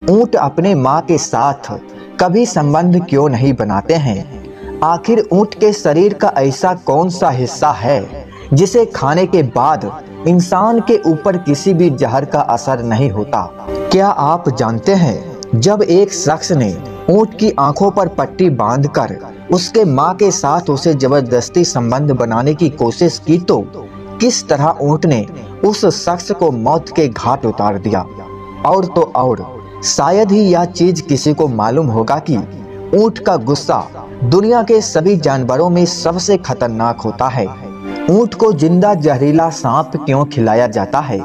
ऊंट अपने माँ के साथ कभी संबंध क्यों नहीं बनाते हैं? आखिर ऊंट के शरीर का ऐसा कौन सा हिस्सा है जिसे खाने के बाद इंसान के ऊपर किसी भी जहर का असर नहीं होता? क्या आप जानते हैं, जब एक शख्स ने ऊंट की आंखों पर पट्टी बांधकर उसके माँ के साथ उसे जबरदस्ती संबंध बनाने की कोशिश की तो किस तरह ऊंट ने उस शख्स को मौत के घाट उतार दिया। और तो और शायद ही यह चीज किसी को मालूम होगा कि ऊंट का गुस्सा दुनिया के सभी जानवरों में सबसे खतरनाक होता है। ऊंट को जिंदा जहरीला सांप क्यों खिलाया जाता है?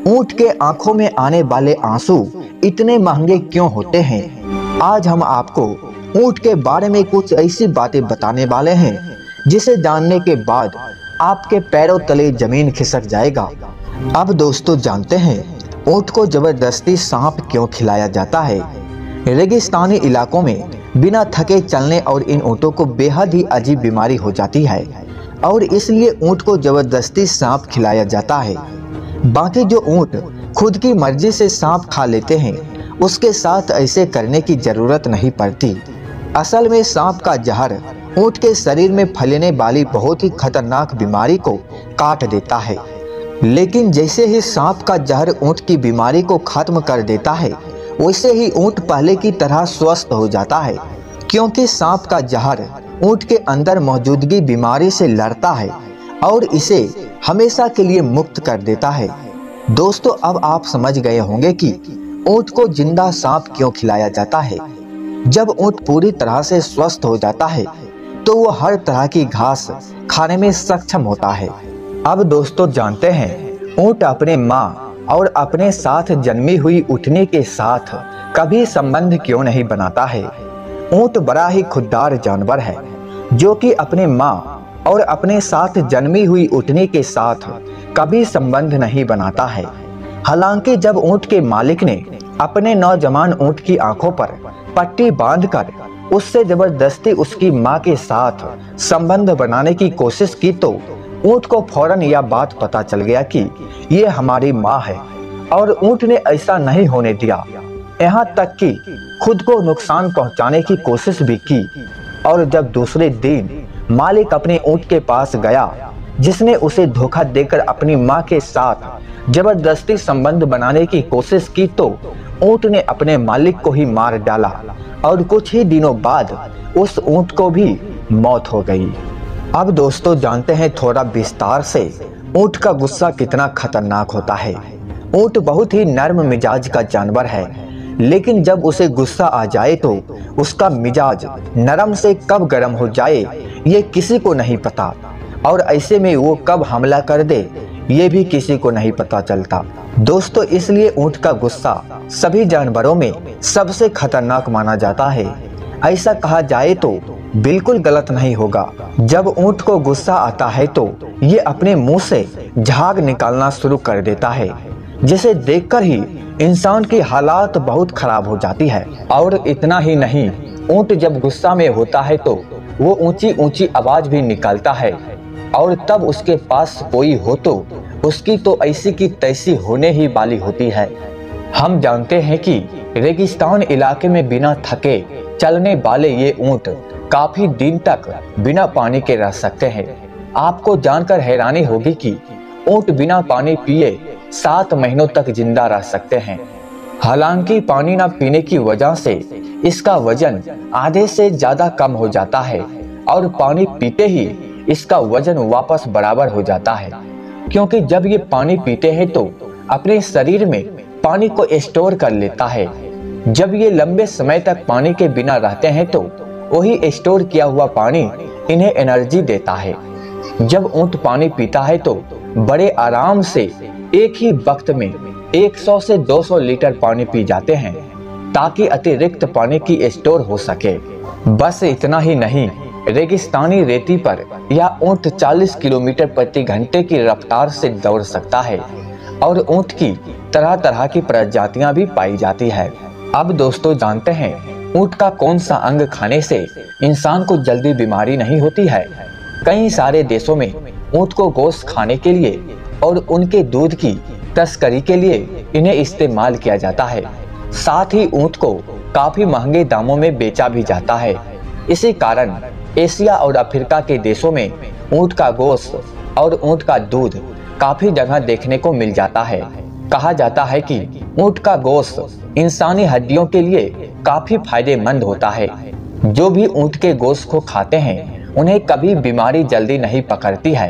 ऊंट के आंखों में आने वाले आंसू इतने महंगे क्यों होते हैं? आज हम आपको ऊंट के बारे में कुछ ऐसी बातें बताने वाले हैं जिसे जानने के बाद आपके पैरों तले जमीन खिसक जाएगा। अब दोस्तों जानते हैं ऊंट को जबरदस्ती सांप क्यों खिलाया जाता है। रेगिस्तानी इलाकों में बिना थके चलने और इन ऊंटों को बेहद ही अजीब बीमारी हो जाती है और इसलिए ऊंट को जबरदस्ती सांप खिलाया जाता है। बाकी जो ऊंट खुद की मर्जी से सांप खा लेते हैं उसके साथ ऐसे करने की जरूरत नहीं पड़ती। असल में सांप का जहर ऊंट के शरीर में फैलने वाली बहुत ही खतरनाक बीमारी को काट देता है, लेकिन जैसे ही सांप का जहर ऊंट की बीमारी को खत्म कर देता है वैसे ही ऊंट पहले की तरह स्वस्थ हो जाता है, क्योंकि सांप का जहर ऊंट के अंदर मौजूदगी बीमारी से लड़ता है और इसे हमेशा के लिए मुक्त कर देता है। दोस्तों अब आप समझ गए होंगे कि ऊंट को जिंदा सांप क्यों खिलाया जाता है। जब ऊंट पूरी तरह से स्वस्थ हो जाता है तो वो हर तरह की घास खाने में सक्षम होता है। अब दोस्तों जानते हैं ऊंट अपने माँ और अपने साथ जन्मी हुई ऊँटनी के साथ कभी संबंध क्यों नहीं बनाता है। ऊंट बड़ा ही खुददार जानवर है जो कि अपने माँ और अपने साथ जन्मी हुई ऊँटनी के साथ कभी संबंध नहीं बनाता है। हालांकि जब ऊंट के मालिक ने अपने नौजवान ऊंट की आंखों पर पट्टी बांधकर उससे जबरदस्ती उसकी माँ के साथ संबंध बनाने की कोशिश की तो ऊंट को फौरन यह बात पता चल गया कि ये हमारी माँ है और ऊंट ने ऐसा नहीं होने दिया। यहाँ तक कि खुद को नुकसान पहुँचाने की कोशिश भी की। और जब दूसरे दिन मालिक अपने ऊंट के पास गया जिसने उसे धोखा देकर अपनी माँ के साथ जबरदस्ती संबंध बनाने की कोशिश की तो ऊंट ने अपने मालिक को ही मार डाला और कुछ ही दिनों बाद उस ऊंट को भी मौत हो गई। अब दोस्तों जानते हैं थोड़ा विस्तार से ऊंट का गुस्सा कितना खतरनाक होता है। ऊंट बहुत ही नर्म मिजाज का जानवर है, लेकिन जब उसे गुस्सा आ जाए तो उसका मिजाज नरम से कब गर्म हो जाए ये किसी को नहीं पता, और ऐसे में वो कब हमला कर दे ये भी किसी को नहीं पता चलता। दोस्तों इसलिए ऊंट का गुस्सा सभी जानवरों में सबसे खतरनाक माना जाता है। ऐसा कहा जाए तो बिल्कुल गलत नहीं होगा। जब ऊंट को गुस्सा आता है तो ये अपने मुंह से झाग निकालना शुरू कर देता है, जिसे देखकर ही इंसान की हालात बहुत खराब हो जाती है। और इतना ही नहीं, ऊंट जब गुस्सा में होता है तो वो ऊंची ऊंची आवाज भी निकालता है, और तब उसके पास कोई हो तो उसकी तो ऐसी की तैसी होने ही वाली होती है। हम जानते हैं कि रेगिस्तान इलाके में बिना थके चलने वाले ये ऊंट काफी दिन तक बिना पानी के रह सकते हैं। आपको जानकर हैरानी होगी कि ऊंट बिना पानी पिए 7 महीनों तक जिंदा रह सकते हैं। हालांकि पानी न पीने की वजह से इसका वजन आधे से ज्यादा कम हो जाता है और पानी पीते ही इसका वजन वापस बराबर हो जाता है, क्योंकि जब ये पानी पीते हैं तो अपने शरीर में पानी को स्टोर कर लेता है। जब ये लंबे समय तक पानी के बिना रहते हैं तो वही स्टोर किया हुआ पानी इन्हें एनर्जी देता है। जब ऊंट पानी पीता है तो बड़े आराम से एक ही वक्त में 100 से 200 लीटर पानी पी जाते हैं ताकि अतिरिक्त पानी की स्टोर हो सके। बस इतना ही नहीं, रेगिस्तानी रेती पर यह ऊंट 40 किलोमीटर प्रति घंटे की रफ्तार से दौड़ सकता है और ऊंट की तरह तरह की प्रजातियां भी पाई जाती है। अब दोस्तों जानते हैं ऊंट का कौन सा अंग खाने से इंसान को जल्दी बीमारी नहीं होती है। कई सारे देशों में ऊंट को गोश्त खाने के लिए और उनके दूध की तस्करी के लिए इन्हें इस्तेमाल किया जाता है। साथ ही ऊँट को काफी महंगे दामों में बेचा भी जाता है। इसी कारण एशिया और अफ्रीका के देशों में ऊँट का गोश्त और ऊँट का दूध काफी जगह देखने को मिल जाता है। कहा जाता है कि ऊँट का गोश्त इंसानी हड्डियों के लिए काफी फायदेमंद होता है। जो भी ऊँट के गोश्त को खाते हैं उन्हें कभी बीमारी जल्दी नहीं पकड़ती है,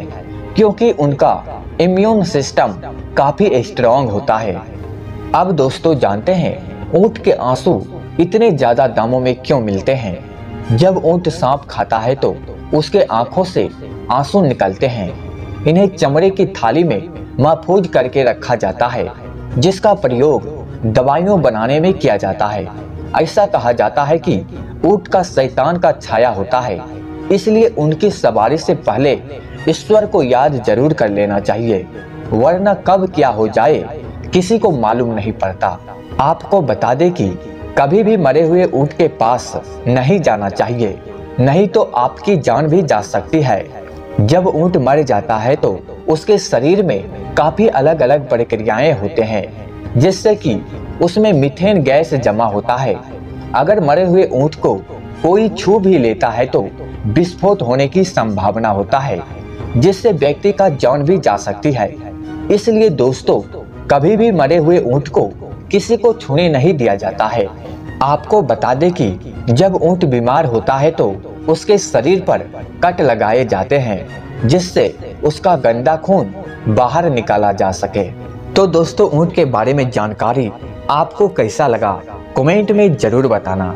क्योंकि उनका इम्यून सिस्टम काफी स्ट्रॉन्ग होता है। अब दोस्तों जानते हैं ऊँट के आंसू इतने ज्यादा दामों में क्यों मिलते हैं। जब ऊँट सांप खाता है तो उसके आंखों से आंसू निकलते हैं। इन्हें चमड़े की थाली में महफूज करके रखा जाता है, जिसका प्रयोग दवाइयों बनाने में किया जाता है। ऐसा कहा जाता है कि ऊँट का शैतान का छाया होता है, इसलिए उनकी सवारी से पहले ईश्वर को याद जरूर कर लेना चाहिए, वरना कब क्या हो जाए किसी को मालूम नहीं पड़ता। आपको बता दें कि कभी भी मरे हुए ऊँट के पास नहीं जाना चाहिए, नहीं तो आपकी जान भी जा सकती है। जब ऊँट मर जाता है तो उसके शरीर में काफी अलग अलग प्रक्रियाएं होते हैं, जिससे कि उसमें मीथेन गैस जमा होता है। अगर मरे हुए ऊँट को कोई छू भी लेता है तो विस्फोट होने की संभावना होता है, जिससे व्यक्ति का जान भी जा सकती है। इसलिए दोस्तों कभी भी मरे हुए ऊँट को किसी को छूने नहीं दिया जाता है। आपको बता दें कि जब ऊँट बीमार होता है तो उसके शरीर पर कट लगाए जाते हैं, जिससे उसका गंदा खून बाहर निकाला जा सके। तो दोस्तों ऊँट के बारे में जानकारी आपको कैसा लगा कमेंट में जरूर बताना।